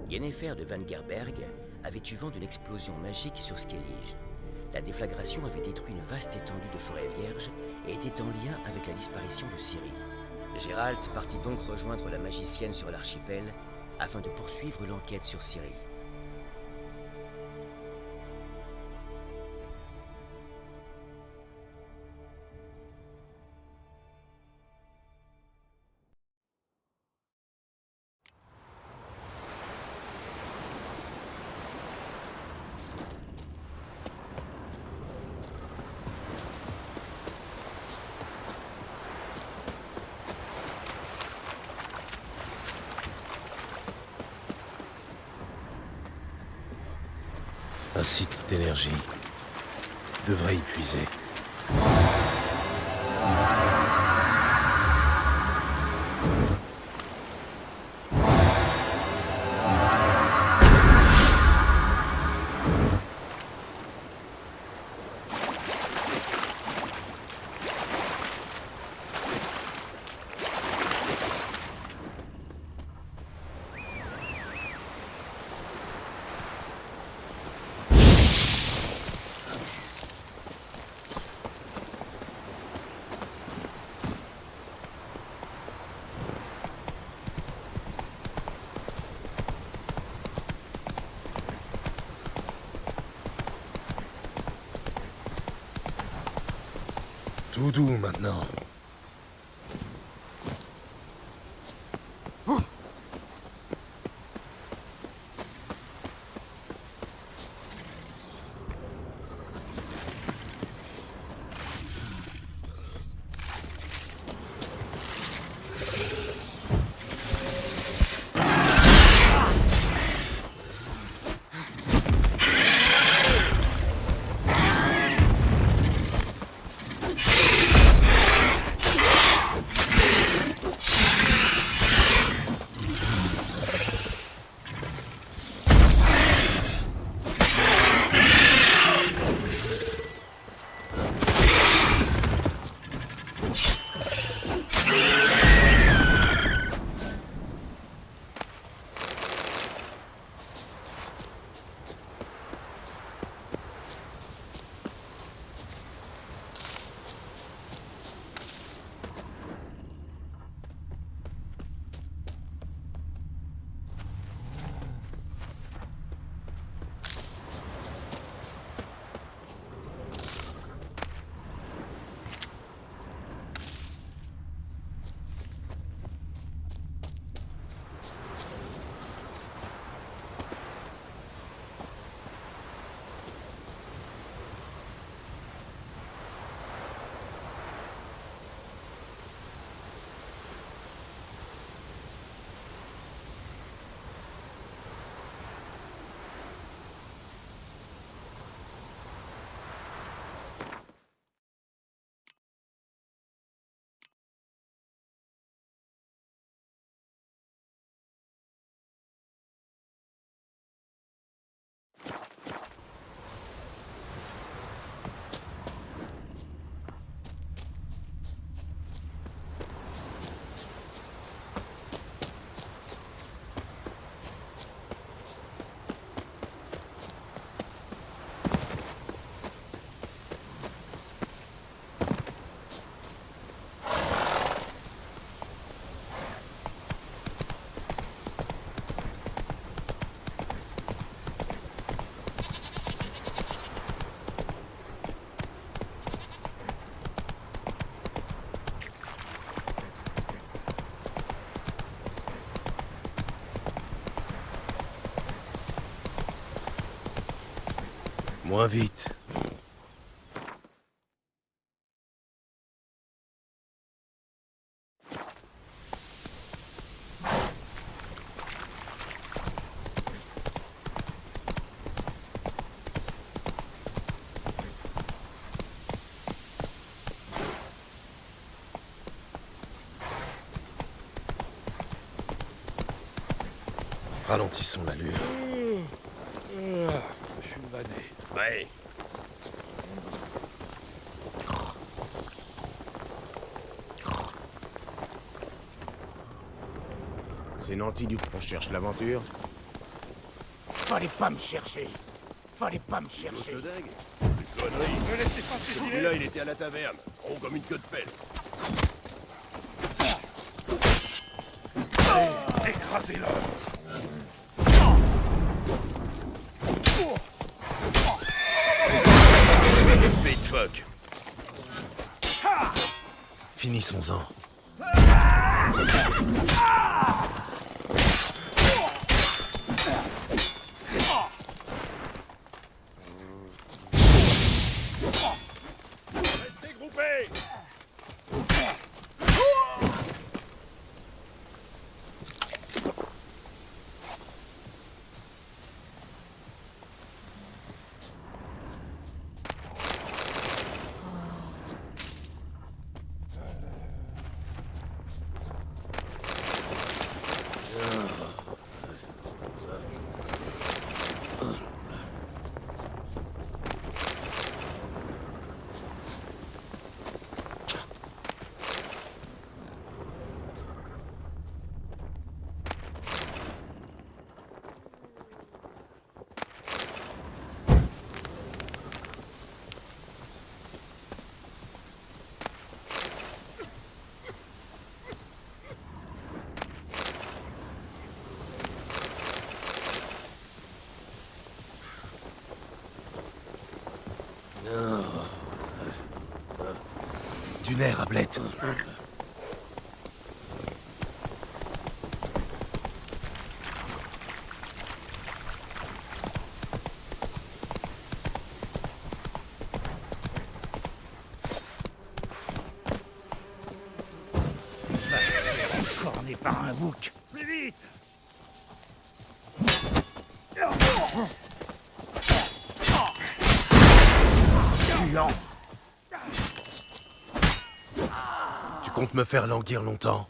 Yennefer de Vangerberg avait eu vent d'une explosion magique sur Skellige. La déflagration avait détruit une vaste étendue de forêt vierge et était en lien avec la disparition de Ciri. Geralt partit donc rejoindre la magicienne sur l'archipel afin de poursuivre l'enquête sur Ciri. Un site d'énergie devrait y puiser. Tout doux maintenant. Moins vite. Ralentissons l'allure. Je suis vanné. Ouais. C'est Nanti du... On cherche l'aventure. Fallait pas me chercher. Fallait pas me chercher. Le dingue. Une connerie. Ne laissez pas se Et là, il était à la taverne, rond comme une queue de pelle. Écrasez-le. Big fuck. Finissons-en. Restez groupés. Du nerf, Ablette. Corné par un bouc. Plus vite. Puant. Tu comptes me faire languir longtemps?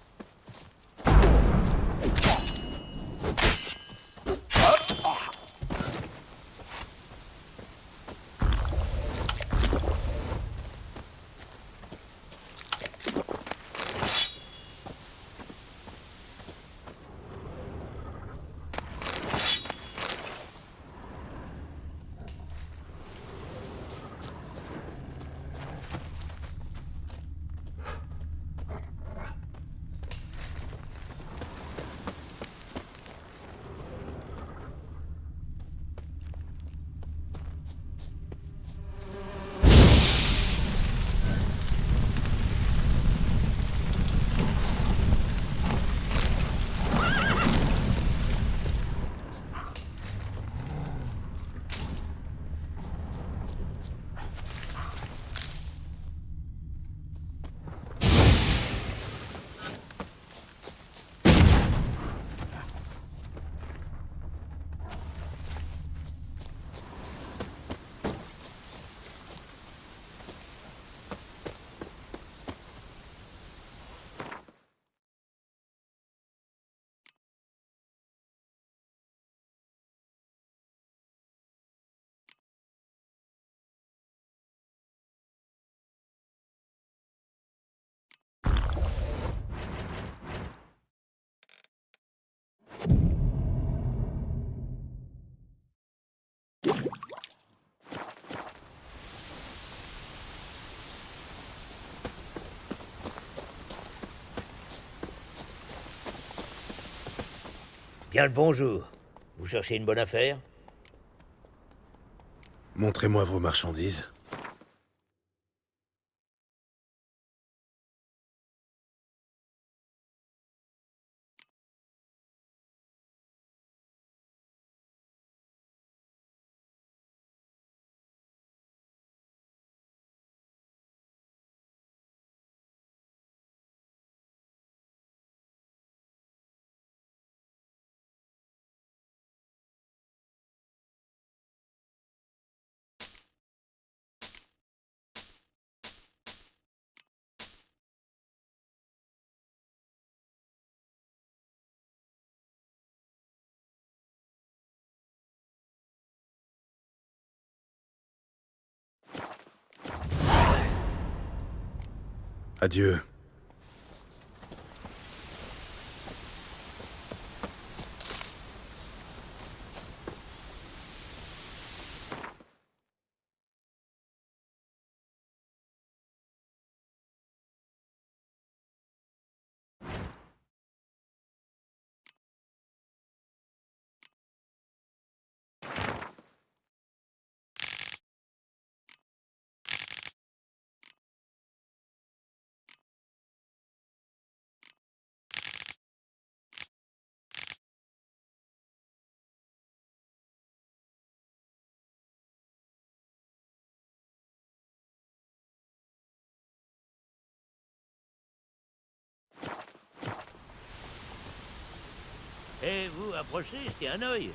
Bien le bonjour. Vous cherchez une bonne affaire? Montrez-moi vos marchandises. Adieu. Eh, vous, approchez, jetez un œil.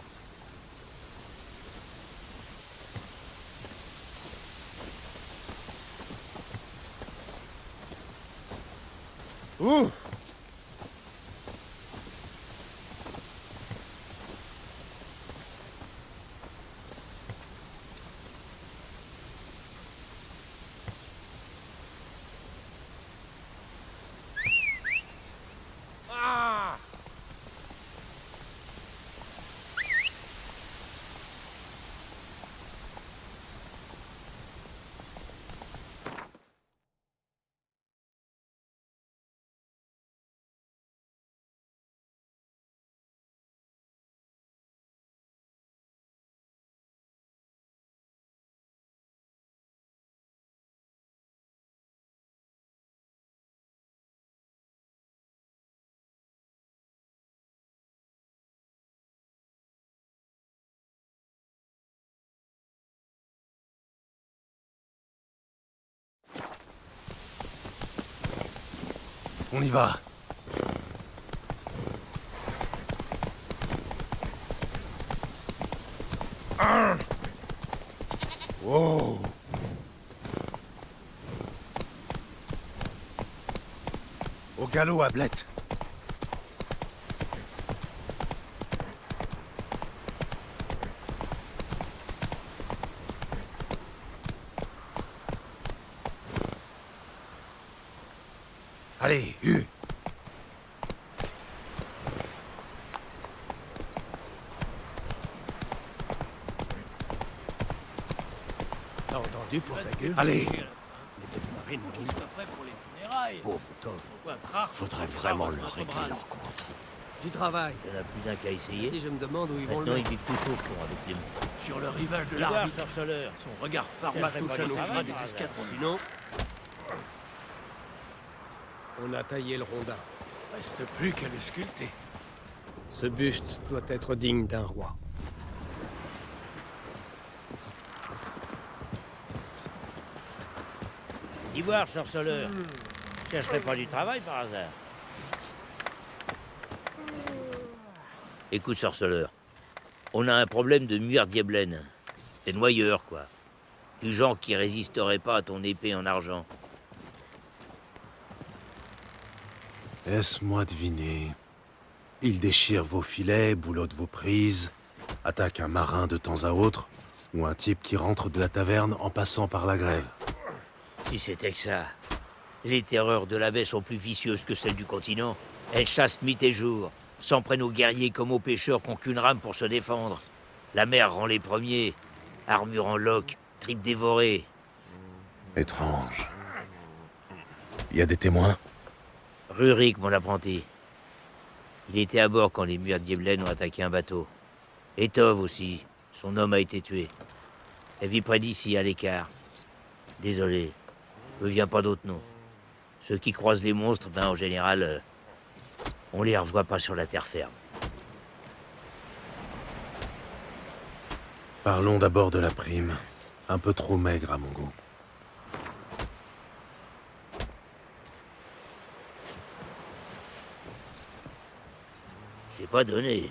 Ouh! On y va. Wow. Au galop, Ablette. Allez, Hue. T'as entendu pour ta gueule? Allez. Les petites marines qui sont pas prêts pour les funérailles. Pauvre Tov. Pourquoi craque? Faudrait vraiment leur régler leur compte. J'y travaille. Il y en a plus d'un qui a essayé. Et je me demande où ils vont Maintenant, le ils mettre. vivent tous au fond avec les monstres. Sur le rivage de Regarde, l'arbitre, sorceleur. son regard farba Cherche touche pas à du nos travail, freins par des hasard. escadrons. Sinon, on a taillé le rondin. Reste plus qu'à le sculpter. Ce buste doit être digne d'un roi. Ivoire, sorceleur. Chercherais pas du travail par hasard? Écoute, sorceleur. On a un problème de muir diablaine. Des noyeurs, quoi. Du genre qui résisterait pas à ton épée en argent. Laisse-moi deviner. Il déchire vos filets, boulotte vos prises, attaque un marin de temps à autre, ou un type qui rentre de la taverne en passant par la grève. Si c'était que ça. Les terreurs de la baie sont plus vicieuses que celles du continent. Elles chassent nuit et jour, s'en prennent aux guerriers comme aux pêcheurs qui n'ont qu'une rame pour se défendre. La mer rend les premiers, armure en loques, tripes dévorées. Étrange. Il y a des témoins? Rurik, mon apprenti. Il était à bord quand les murs diablaines ont attaqué un bateau. Et Tov aussi. Son homme a été tué. Elle vit près d'ici, à l'écart. Désolé. Je me viens pas d'autre nom. Ceux qui croisent les monstres, ben en général, on les revoit pas sur la terre ferme. Parlons d'abord de la prime. Un peu trop maigre à mon goût. C'est pas donné.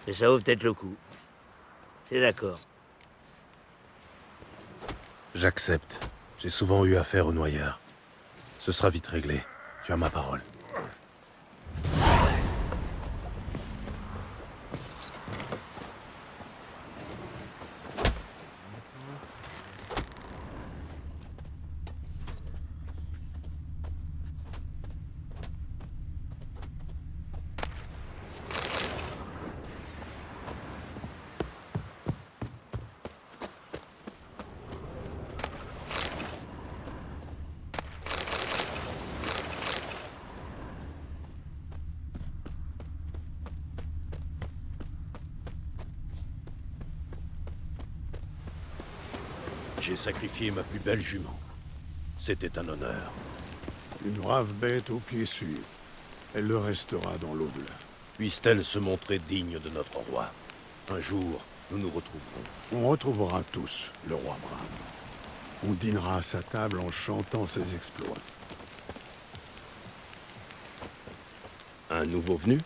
Mais ça vaut peut-être le coup. C'est d'accord. J'accepte. J'ai souvent eu affaire aux noyeurs. Ce sera vite réglé. Tu as ma parole. J'ai sacrifié ma plus belle jument. C'était un honneur. Une brave bête aux pieds sûrs. Elle le restera dans l'au-delà. Puisse-t-elle se montrer digne de notre roi. Un jour, nous nous retrouverons. On retrouvera tous le roi Bram. On dînera à sa table en chantant ses exploits. Un nouveau venu?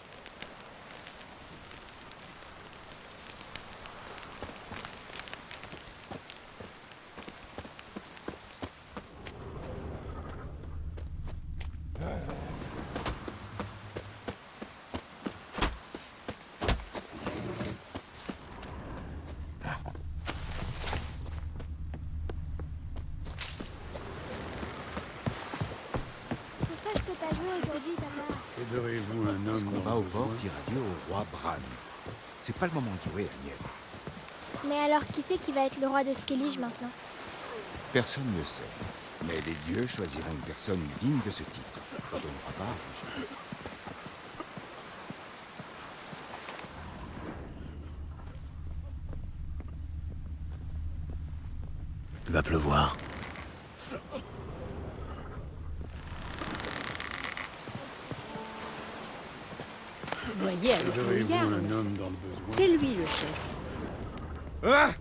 aujourd'hui, papa? Aiderez-vous un homme Est-ce qu'on dans va le au port besoin dire adieu au roi Bran? C'est pas le moment de jouer, Agnès. Mais alors, qui c'est qui va être le roi de Skellige maintenant? Personne ne sait. Mais les dieux choisiront une personne digne de ce titre. On n'aura pas à rougir. Il va pleuvoir. Voyez avec le Aiderez-vous Jarl. un homme dans le besoin C'est lui le chef.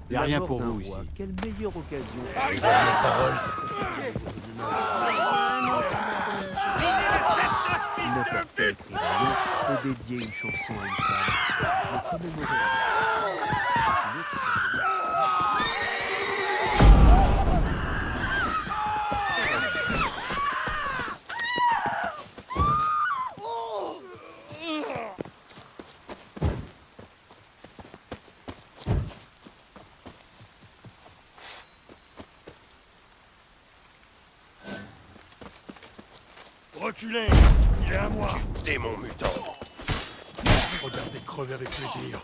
Y a rien pour vous ici. Quelle meilleure occasion. N'importe quel écrivain peut dédier une chanson à une femme. Et commémorer la Reculez! Il est à moi! Démon mutant! Regardez crever avec plaisir.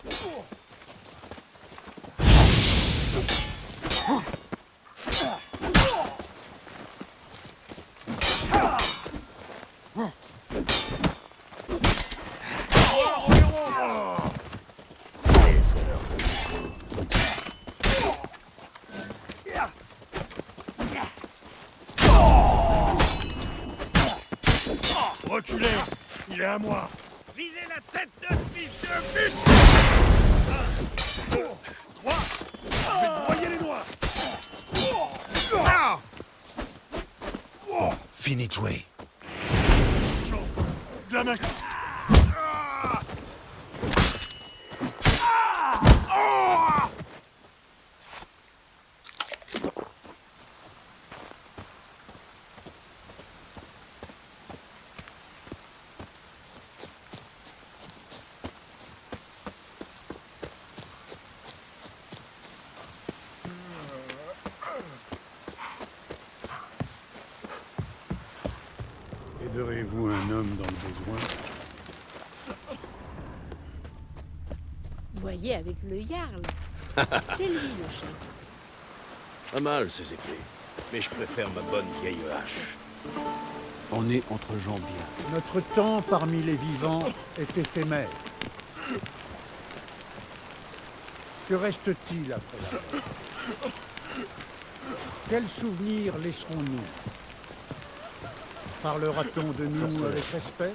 Reculez! Il est à moi! Visez la tête de ce fils de pute! 1, 2, 3! Je vais te broyer les doigts! Fini de jouer. Attention! De la main! Aiderez-vous un homme dans le besoin Voyez avec le Jarl. C'est lui le chef. Pas mal ces épées, mais je préfère ma bonne vieille hache. On est entre gens bien. Notre temps parmi les vivants est éphémère. Que reste-t-il après la mort? Quels souvenirs laisserons-nous? Parlera-t-on de nous avec respect?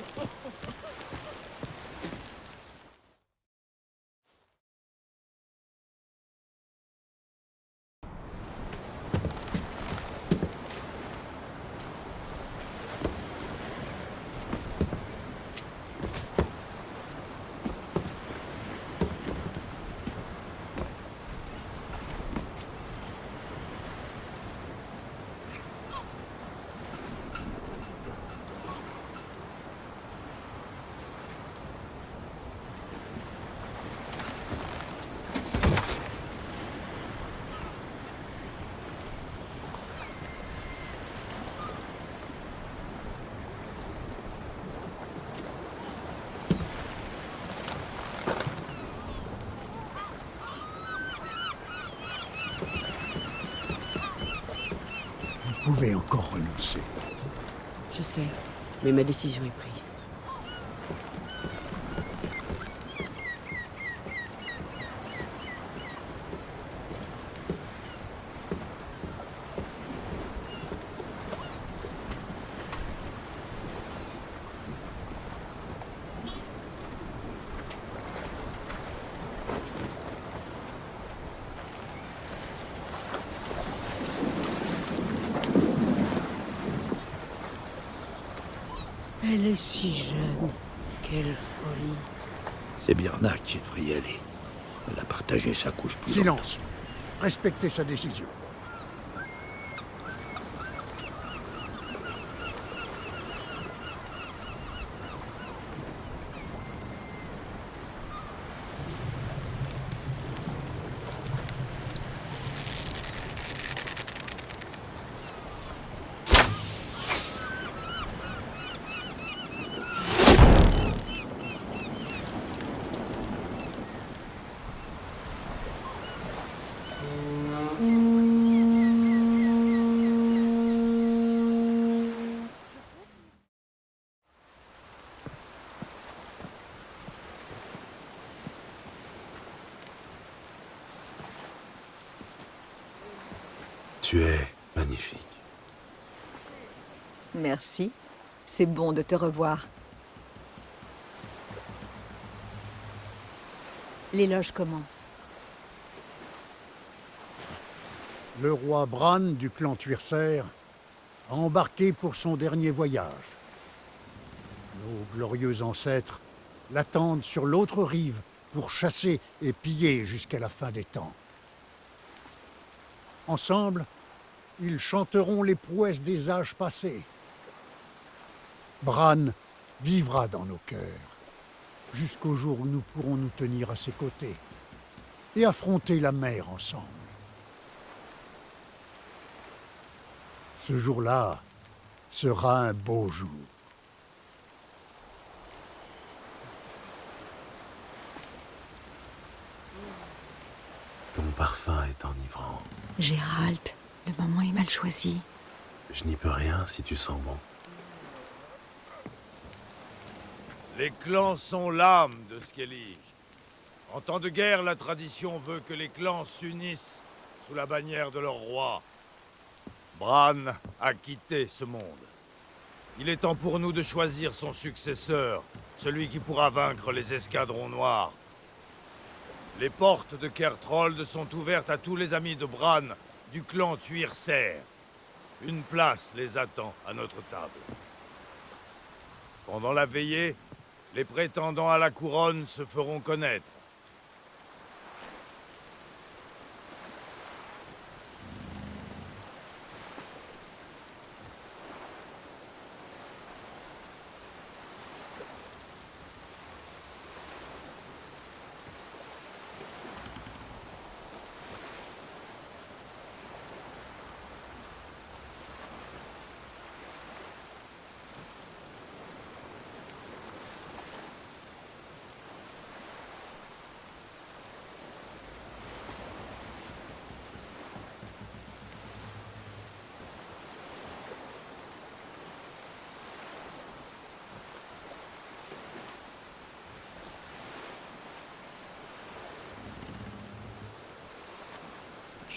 Vous pouvez encore renoncer. Je sais, mais ma décision est prise. Elle est si jeune. Quelle folie. C'est Birna qui devrait y aller. Elle a partagé sa couche plus Silence. Respectez sa décision. Tu es magnifique. Merci. C'est bon de te revoir. L'éloge commence. Le roi Bran du clan Tuirser a embarqué pour son dernier voyage. Nos glorieux ancêtres l'attendent sur l'autre rive pour chasser et piller jusqu'à la fin des temps. Ensemble, ils chanteront les prouesses des âges passés. Bran vivra dans nos cœurs, jusqu'au jour où nous pourrons nous tenir à ses côtés et affronter la mer ensemble. Ce jour-là sera un beau jour. Ton parfum est enivrant. Gérald, le moment est mal choisi. Je n'y peux rien si tu sens bon. Les clans sont l'âme de Skellige. En temps de guerre, la tradition veut que les clans s'unissent sous la bannière de leur roi. Bran a quitté ce monde. Il est temps pour nous de choisir son successeur, celui qui pourra vaincre les escadrons noirs. Les portes de Kertrold sont ouvertes à tous les amis de Bran du clan Tuirser. Une place les attend à notre table. Pendant la veillée, les prétendants à la couronne se feront connaître.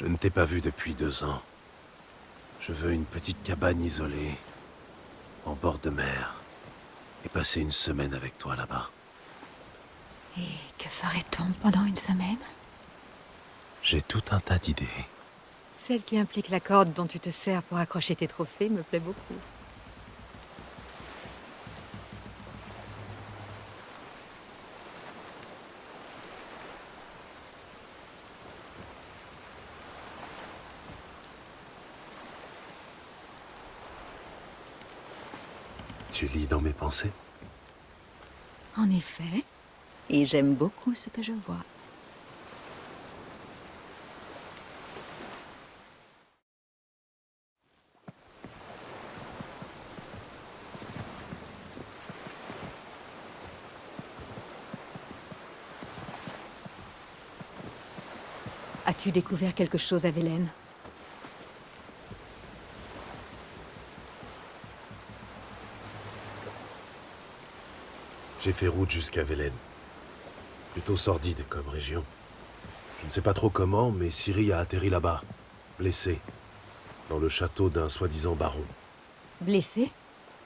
Je ne t'ai pas vu depuis 2 ans. Je veux une petite cabane isolée, en bord de mer, et passer une semaine avec toi là-bas. Et que ferait-on pendant une semaine? J'ai tout un tas d'idées. Celle qui implique la corde dont tu te sers pour accrocher tes trophées me plaît beaucoup. Tu lis dans mes pensées? En effet, et j'aime beaucoup ce que je vois. As-tu découvert quelque chose à Velen? J'ai fait route jusqu'à Velen. Plutôt sordide comme région. Je ne sais pas trop comment, mais Ciri a atterri là-bas, blessée, dans le château d'un soi-disant baron. Blessée?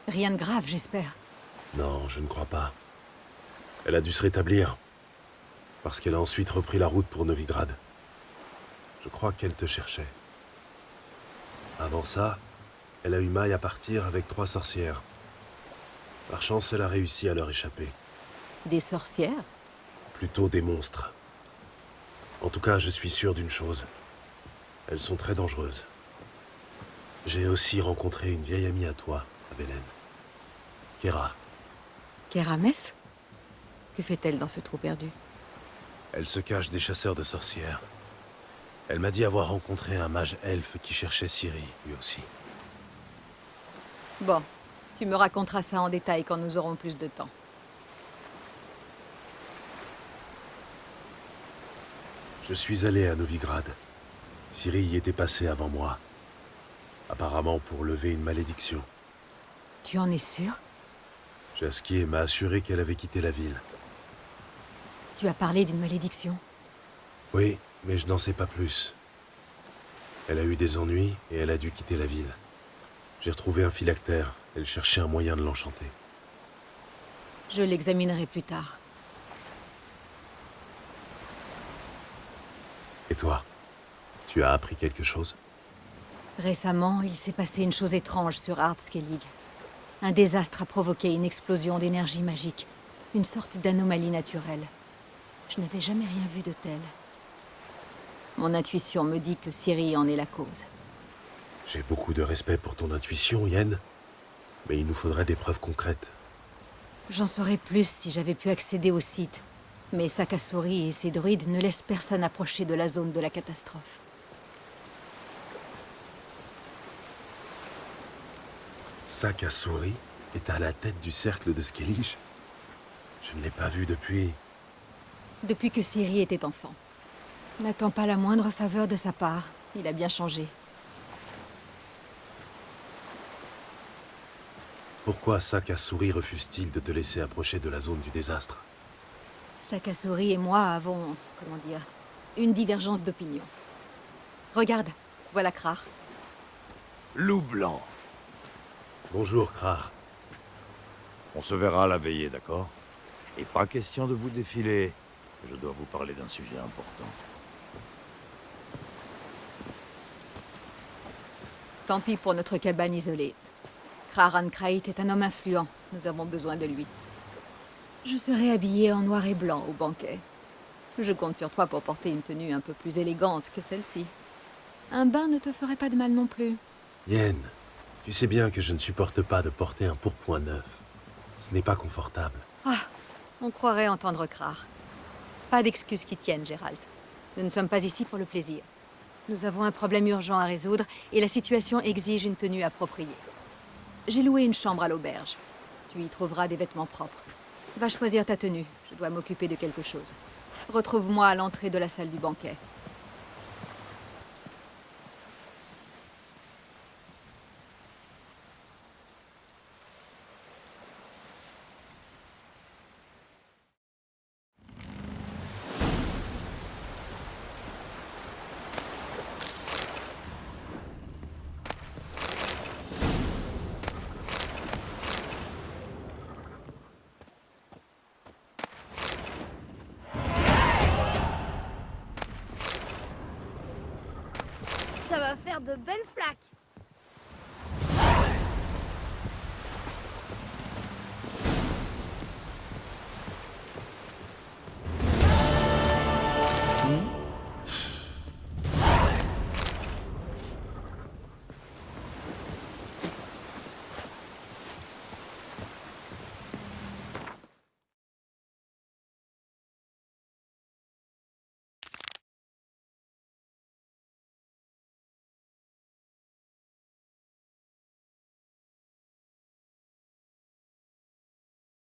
Rien de grave, j'espère. Non, je ne crois pas. Elle a dû se rétablir, parce qu'elle a ensuite repris la route pour Novigrad. Je crois qu'elle te cherchait. Avant ça, elle a eu maille à partir avec 3 sorcières. Par chance, elle a réussi à leur échapper. Des sorcières? Plutôt des monstres. En tout cas, je suis sûr d'une chose. Elles sont très dangereuses. J'ai aussi rencontré une vieille amie à toi, à Velen. Kera. Keramès? Que fait-elle dans ce trou perdu? Elle se cache des chasseurs de sorcières. Elle m'a dit avoir rencontré un mage elfe qui cherchait Ciri, lui aussi. Bon, tu me raconteras ça en détail quand nous aurons plus de temps. Je suis allé à Novigrad. Ciri y était passée avant moi. Apparemment pour lever une malédiction. Tu en es sûr? Jaskier m'a assuré qu'elle avait quitté la ville. Tu as parlé d'une malédiction? Oui, mais je n'en sais pas plus. Elle a eu des ennuis et elle a dû quitter la ville. J'ai retrouvé un phylactère. Elle cherchait un moyen de l'enchanter. Je l'examinerai plus tard. Et toi? Tu as appris quelque chose? Récemment, il s'est passé une chose étrange sur Ardskellig. Un désastre a provoqué une explosion d'énergie magique. Une sorte d'anomalie naturelle. Je n'avais jamais rien vu de tel. Mon intuition me dit que Ciri en est la cause. J'ai beaucoup de respect pour ton intuition, Yen. Mais il nous faudrait des preuves concrètes. J'en saurais plus si j'avais pu accéder au site. Mais Sakasuri et ses druides ne laissent personne approcher de la zone de la catastrophe. Sakasuri est à la tête du cercle de Skellige. Je ne l'ai pas vu depuis... Depuis que Ciri était enfant. N'attends pas la moindre faveur de sa part. Il a bien changé. Pourquoi Sakasuri refuse-t-il de te laisser approcher de la zone du désastre? Sakasuri et moi avons, comment dire, une divergence d'opinion. Regarde, voilà Krar. Loup blanc. Bonjour, Krar. On se verra à la veillée, d'accord? Et pas question de vous défiler. Je dois vous parler d'un sujet important. Tant pis pour notre cabane isolée. Krar Ankrait est un homme influent. Nous avons besoin de lui. Je serai habillée en noir et blanc au banquet. Je compte sur toi pour porter une tenue un peu plus élégante que celle-ci. Un bain ne te ferait pas de mal non plus. Yen, tu sais bien que je ne supporte pas de porter un pourpoint neuf. Ce n'est pas confortable. Ah, on croirait entendre Krar. Pas d'excuses qui tiennent, Gérald. Nous ne sommes pas ici pour le plaisir. Nous avons un problème urgent à résoudre et la situation exige une tenue appropriée. J'ai loué une chambre à l'auberge. Tu y trouveras des vêtements propres. Va choisir ta tenue. Je dois m'occuper de quelque chose. Retrouve-moi à l'entrée de la salle du banquet. Ça va faire de belles flaques.